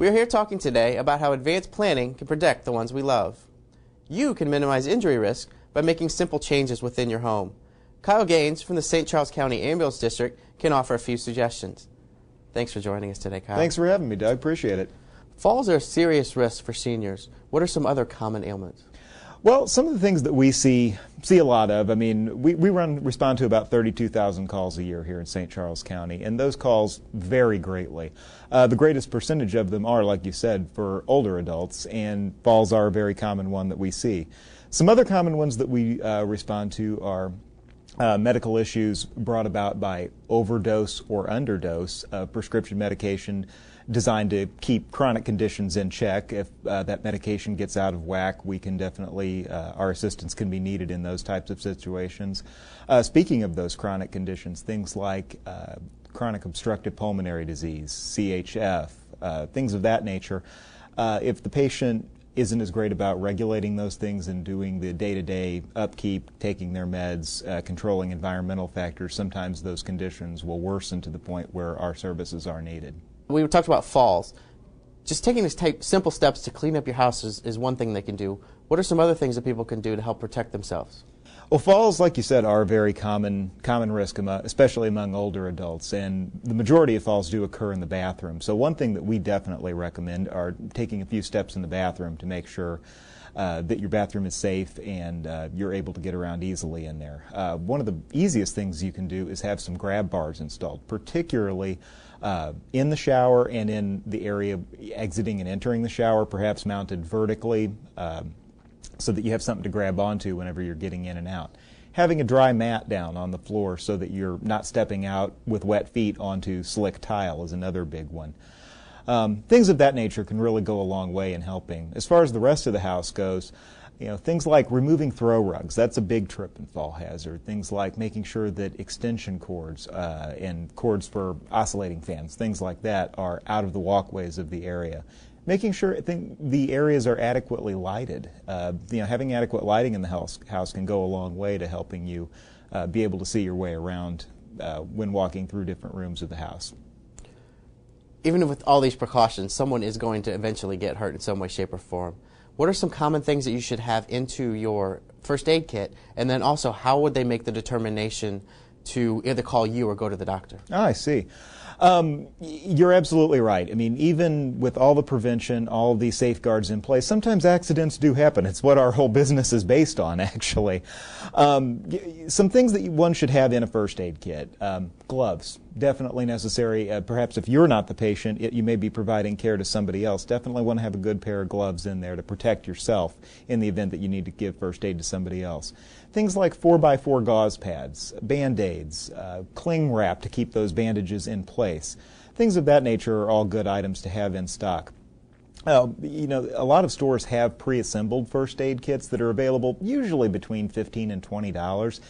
We are here talking today about how advanced planning can protect the ones we love. You can minimize injury risk by making simple changes within your home. Kyle Gaines from the St. Charles County Ambulance District can offer a few suggestions. Thanks for joining us today, Kyle. Thanks for having me, Doug. Appreciate it. Falls are a serious risk for seniors. What are some other common ailments? Well, some of the things that we see a lot of, I mean, we respond to about 32,000 calls a year here in St. Charles County, and those calls vary greatly. The greatest percentage of them are, like you said, for older adults, and falls are a very common one that we see. Some other common ones that we respond to are medical issues brought about by overdose or underdose of prescription medication designed to keep chronic conditions in check. If that medication gets out of whack, we can definitely, our assistance can be needed in those types of situations. Speaking of those chronic conditions, things like chronic obstructive pulmonary disease, CHF, things of that nature, if the patient isn't as great about regulating those things and doing the day-to-day upkeep, taking their meds, controlling environmental factors, sometimes those conditions will worsen to the point where our services are needed. We talked about falls. Just taking these simple steps to clean up your house is one thing they can do. What are some other things that people can do to help protect themselves? Well, falls, like you said, are a very common risk, especially among older adults, and the majority of falls do occur in the bathroom. So one thing that we definitely recommend are taking a few steps in the bathroom to make sure that your bathroom is safe and you're able to get around easily in there. One of the easiest things you can do is have some grab bars installed, particularly in the shower and in the area exiting and entering the shower, perhaps mounted vertically, so that you have something to grab onto whenever you're getting in and out. Having a dry mat down on the floor so that you're not stepping out with wet feet onto slick tile is another big one. Things of that nature can really go a long way in helping. As far as the rest of the house goes, you know, things like removing throw rugs, that's a big trip and fall hazard. Things like making sure that extension cords and cords for oscillating fans, things like that, are out of the walkways of the area. Making sure the areas are adequately lighted. Having adequate lighting in the house can go a long way to helping you be able to see your way around when walking through different rooms of the house. Even with all these precautions, someone is going to eventually get hurt in some way, shape, or form. What are some common things that you should have into your first aid kit? And then also, how would they make the determination to either call you or go to the doctor? Ah, I see. You're absolutely right. I mean, even with all the prevention, all the safeguards in place, sometimes accidents do happen. It's what our whole business is based on, actually. Some things that one should have in a first aid kit. Gloves, definitely necessary. Perhaps if you're not the patient, you may be providing care to somebody else. Definitely want to have a good pair of gloves in there to protect yourself in the event that you need to give first aid to somebody else. Things like 4x4 gauze pads, Band-Aids, cling wrap to keep those bandages in place. Things of that nature are all good items to have in stock. A lot of stores have pre-assembled first aid kits that are available usually between $15 and $20.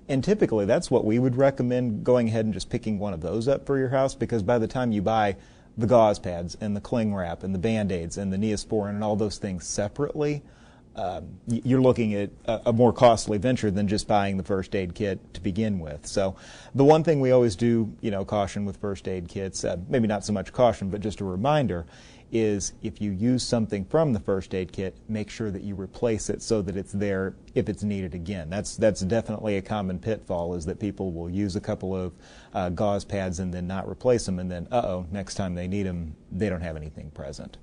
And typically that's what we would recommend, going ahead and just picking one of those up for your house, because by the time you buy the gauze pads and the cling wrap and the Band-Aids and the Neosporin and all those things separately, you're looking at a more costly venture than just buying the first aid kit to begin with. So the one thing we always do, caution with first aid kits, maybe not so much caution, but just a reminder, is if you use something from the first aid kit, make sure that you replace it so that it's there if it's needed again. That's definitely a common pitfall, is that people will use a couple of gauze pads and then not replace them, and then, next time they need them, they don't have anything present.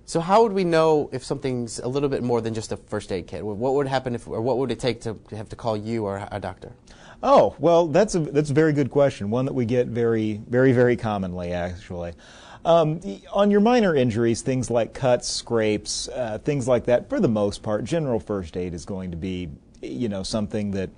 So how would we know if something's a little bit more than just a first aid kit? What would happen or what would it take to have to call you or a doctor? Oh, well, that's a very good question, one that we get very, very, very commonly, actually. On your minor injuries, things like cuts, scrapes, things like that, for the most part, general first aid is going to be, something that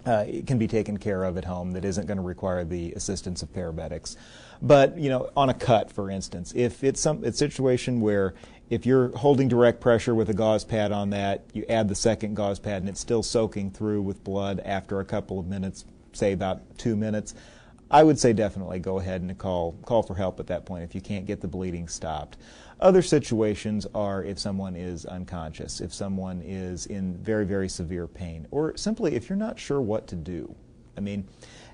it can be taken care of at home, that isn't going to require the assistance of paramedics. But, on a cut, for instance, if it's a situation where if you're holding direct pressure with a gauze pad on that, you add the second gauze pad and it's still soaking through with blood after a couple of minutes, say about 2 minutes, I would say definitely go ahead and call for help at that point if you can't get the bleeding stopped. Other situations are if someone is unconscious, if someone is in very, very severe pain, or simply if you're not sure what to do. I mean,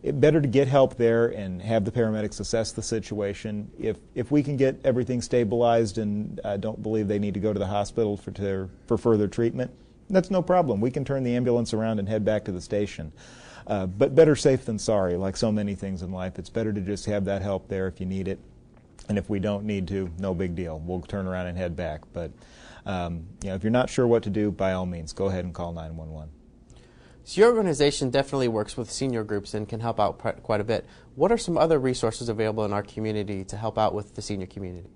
better to get help there and have the paramedics assess the situation. If we can get everything stabilized and don't believe they need to go to the hospital for further treatment, that's no problem. We can turn the ambulance around and head back to the station. But better safe than sorry, like so many things in life. It's better to just have that help there if you need it. And if we don't need to, no big deal. We'll turn around and head back. But if you're not sure what to do, by all means, go ahead and call 911. So your organization definitely works with senior groups and can help out quite a bit. What are some other resources available in our community to help out with the senior community?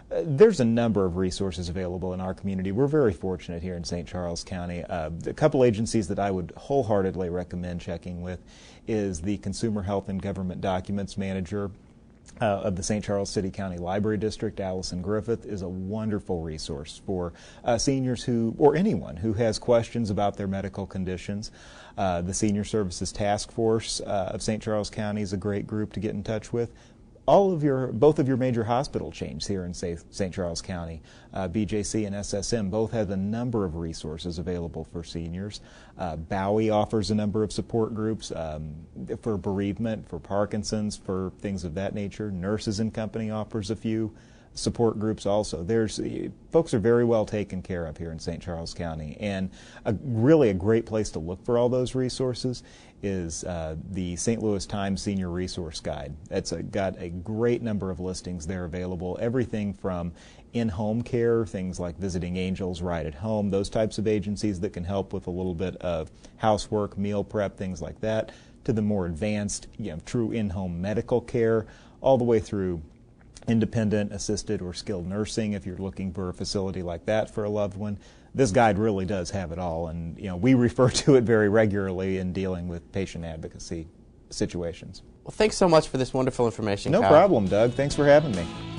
There's a number of resources available in our community. We're very fortunate here in St. Charles County. A couple agencies that I would wholeheartedly recommend checking with is the Consumer Health and Government Documents Manager of the St. Charles City County Library District. Allison Griffith is a wonderful resource for seniors or anyone who has questions about their medical conditions. The Senior Services Task Force of St. Charles County is a great group to get in touch with. Both of your major hospital chains here in St. Charles County, BJC and SSM, both have a number of resources available for seniors. Bowie offers a number of support groups for bereavement, for Parkinson's, for things of that nature. Nurses and Company offers a few support groups also. Folks are very well taken care of here in St. Charles County, and really a great place to look for all those resources is the St. Louis Times Senior Resource Guide. It's got a great number of listings there available, everything from in-home care, things like Visiting Angels, Right at Home, those types of agencies that can help with a little bit of housework, meal prep, things like that, to the more advanced, true in-home medical care, all the way through independent, assisted, or skilled nursing if you're looking for a facility like that for a loved one. This guide really does have it all, and we refer to it very regularly in dealing with patient advocacy situations. Well, thanks so much for this wonderful information, No Kyle. problem, Doug. Thanks for having me.